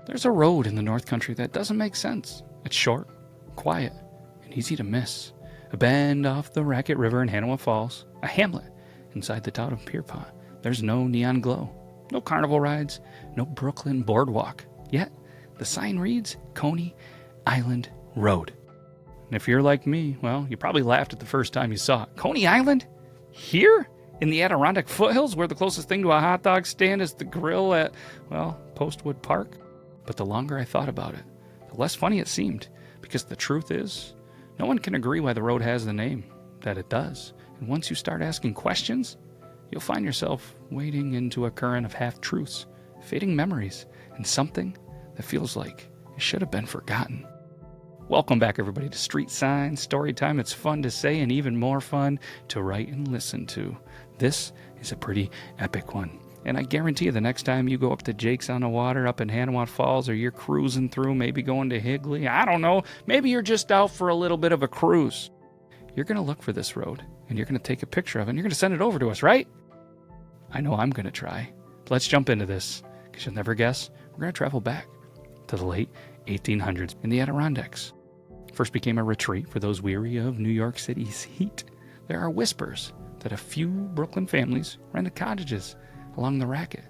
There's a road in the North Country that doesn't make sense. It's short, quiet, and easy to miss. A bend off the Racket River in Hanawa Falls, a hamlet inside the town of Pierrepont. There's no neon glow, no carnival rides, no Brooklyn boardwalk. Yet, the sign reads Coney Island Road. And if you're like me, well, you probably laughed at the first time you saw it. Coney Island? Here? In the Adirondack foothills, where the closest thing to a hot dog stand is the grill at, well, Postwood Park? But the longer I thought about it, the less funny it seemed, because the truth is, no one can agree why the road has the name that it does. And once you start asking questions, you'll find yourself wading into a current of half-truths, fading memories, and something that feels like it should have been forgotten. Welcome back, everybody, to Street Sign Storytime. It's fun to say and even more fun to write and listen to. This is a pretty epic one. And I guarantee you the next time you go up to Jake's on the Water up in Hanawa Falls, or you're cruising through, maybe going to Higley, I don't know, maybe you're just out for a little bit of a cruise. You're going to look for this road, and you're going to take a picture of it, and you're going to send it over to us, right? I know I'm going to try. Let's jump into this, because you'll never guess, we're going to travel back to the late 1800s in the Adirondacks. First became a retreat for those weary of New York City's heat. There are whispers that a few Brooklyn families rented cottages along the Racket.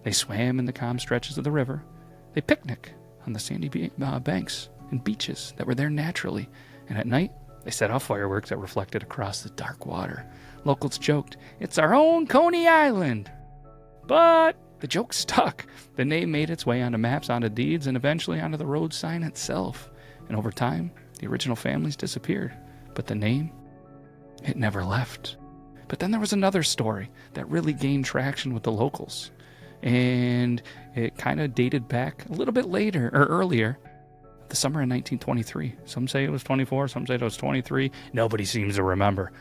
They swam in the calm stretches of the river. They picnic on the sandy banks and beaches that were there naturally. And at night, they set off fireworks that reflected across the dark water. Locals joked, "It's our own Coney Island." But the joke stuck. The name made its way onto maps, onto deeds, and eventually onto the road sign itself. And over time, the original families disappeared. But the name, it never left. But then there was another story that really gained traction with the locals. And it kind of dated back a little bit later, or earlier, the summer of 1923. Some say it was 24, some say it was 23. Nobody seems to remember.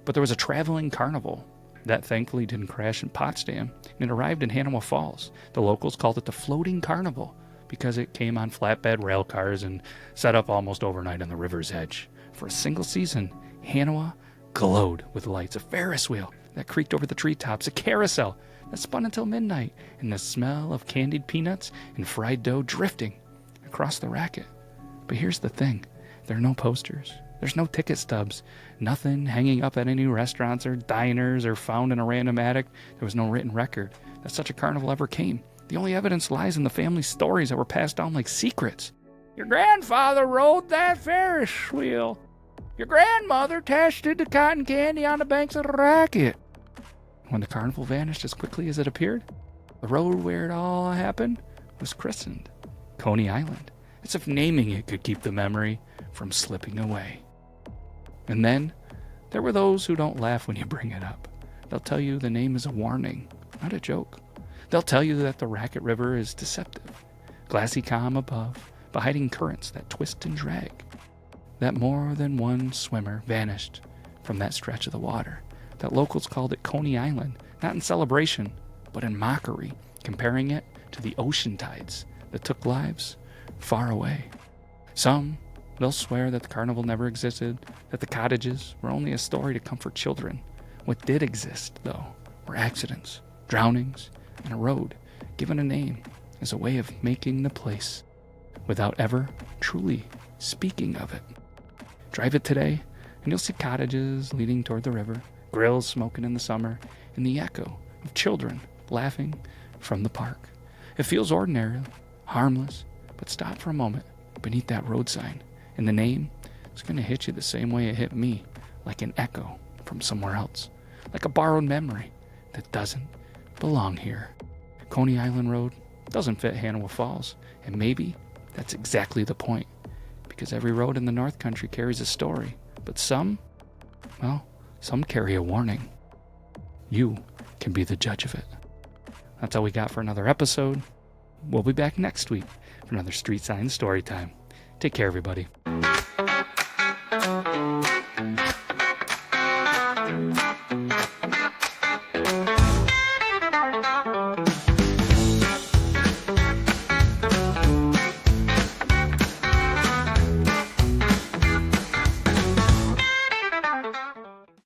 But there was a traveling carnival that thankfully didn't crash in Potsdam, and it arrived in Hanawa Falls. The locals called it the Floating Carnival because it came on flatbed rail cars and set up almost overnight on the river's edge. For a single season, Hanawa glowed with lights, a Ferris wheel that creaked over the treetops, a carousel that spun until midnight, and the smell of candied peanuts and fried dough drifting across the Racket. But here's the thing, there are no posters, there's no ticket stubs, nothing hanging up at any restaurants or diners or found in a random attic. There was no written record that such a carnival ever came. The only evidence lies in the family stories that were passed down like secrets. Your grandfather rode that Ferris wheel. Your grandmother tasted the cotton candy on the banks of the Racket. When the carnival vanished as quickly as it appeared, the road where it all happened was christened Coney Island, as if naming it could keep the memory from slipping away. And then there were those who don't laugh when you bring it up. They'll tell you the name is a warning, not a joke. They'll tell you that the Racket River is deceptive, glassy calm above, but hiding currents that twist and drag. That more than one swimmer vanished from that stretch of the water. That locals called it Coney Island, not in celebration, but in mockery, comparing it to the ocean tides that took lives far away. Some, they'll swear that the carnival never existed, that the cottages were only a story to comfort children. What did exist, though, were accidents, drownings, and a road given a name as a way of making the place without ever truly speaking of it. Drive it today, and you'll see cottages leading toward the river, grills smoking in the summer, and the echo of children laughing from the park. It feels ordinary, harmless, but stop for a moment beneath that road sign, and the name is going to hit you the same way it hit me, like an echo from somewhere else, like a borrowed memory that doesn't belong here. Coney Island Road doesn't fit Hanawa Falls, and maybe that's exactly the point, because every road in the North Country carries a story, but some carry a warning. You can be the judge of it. That's all we got for another episode. We'll be back next week for another Street Sign Storytime. Take care, everybody.